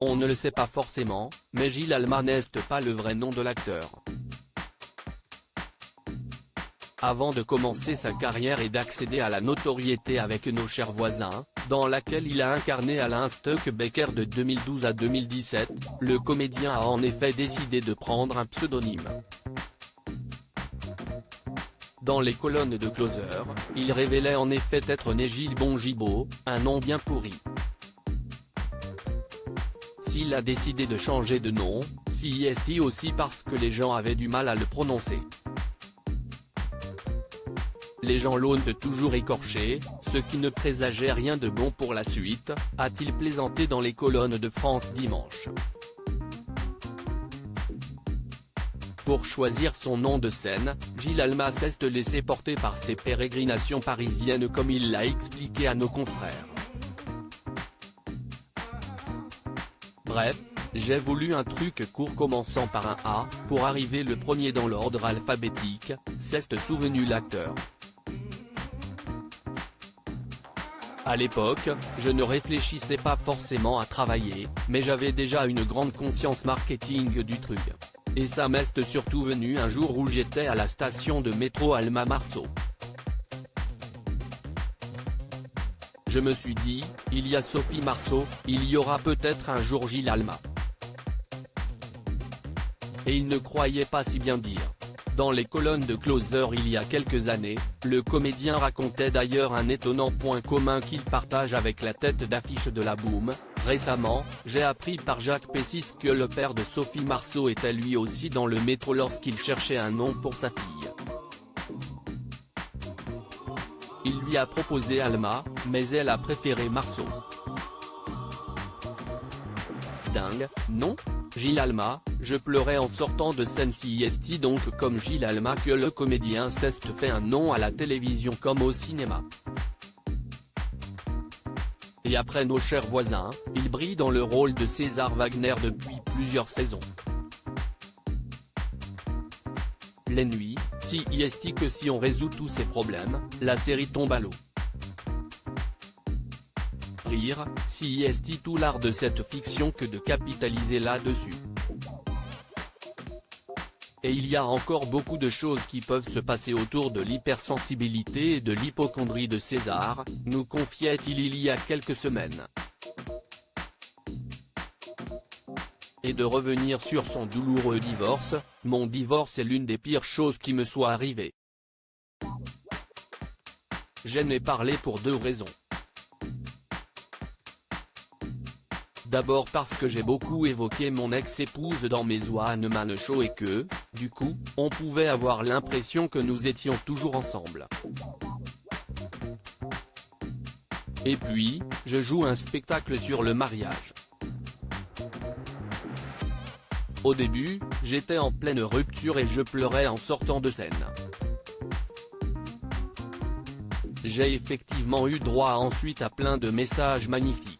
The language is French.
On ne le sait pas forcément, mais Gilles Alma n'est pas le vrai nom de l'acteur. Avant de commencer sa carrière et d'accéder à la notoriété avec Nos chers voisins, dans laquelle il a incarné Alain Stuckbecker de 2012 à 2017, le comédien a en effet décidé de prendre un pseudonyme. Dans les colonnes de Closer, il révélait en effet être né Gilles Bongibaud, un nom bien pourri. S'il a décidé de changer de nom, c'est aussi parce que les gens avaient du mal à le prononcer. Les gens l'ont toujours écorché, ce qui ne présageait rien de bon pour la suite, a-t-il plaisanté dans les colonnes de France Dimanche. Pour choisir son nom de scène, Gilles Alma s'est laissé porter par ses pérégrinations parisiennes comme il l'a expliqué à nos confrères. Bref, j'ai voulu un truc court commençant par un A, pour arriver le premier dans l'ordre alphabétique, s'est souvenu l'acteur. À l'époque, je ne réfléchissais pas forcément à travailler, mais j'avais déjà une grande conscience marketing du truc. Et ça m'est surtout venu un jour où j'étais à la station de métro Alma Marceau. Je me suis dit, il y a Sophie Marceau, il y aura peut-être un jour Gilles Alma. Et il ne croyait pas si bien dire. Dans les colonnes de Closer il y a quelques années, le comédien racontait d'ailleurs un étonnant point commun qu'il partage avec la tête d'affiche de la Boom. Récemment, j'ai appris par Jacques Pessis que le père de Sophie Marceau était lui aussi dans le métro lorsqu'il cherchait un nom pour sa fille. Il lui a proposé Alma, mais elle a préféré Marceau. Dingue, non ? Gilles Alma, je pleurais en sortant de scène. C'est donc comme Gilles Alma que le comédien s'est fait un nom à la télévision comme au cinéma. Et après Nos chers voisins, il brille dans le rôle de César Wagner depuis plusieurs saisons. Les nuits, c'est que si on résout tous ces problèmes, la série tombe à l'eau. Rire, c'est tout l'art de cette fiction que de capitaliser là-dessus. Et il y a encore beaucoup de choses qui peuvent se passer autour de l'hypersensibilité et de l'hypocondrie de César, nous confiait-il il y a quelques semaines. Et de revenir sur son douloureux divorce, mon divorce est l'une des pires choses qui me soit arrivée. J'en ai parlé pour deux raisons. D'abord parce que j'ai beaucoup évoqué mon ex-épouse dans mes One Man Show et que, du coup, on pouvait avoir l'impression que nous étions toujours ensemble. Et puis, je joue un spectacle sur le mariage. Au début, j'étais en pleine rupture et je pleurais en sortant de scène. J'ai effectivement eu droit ensuite à plein de messages magnifiques.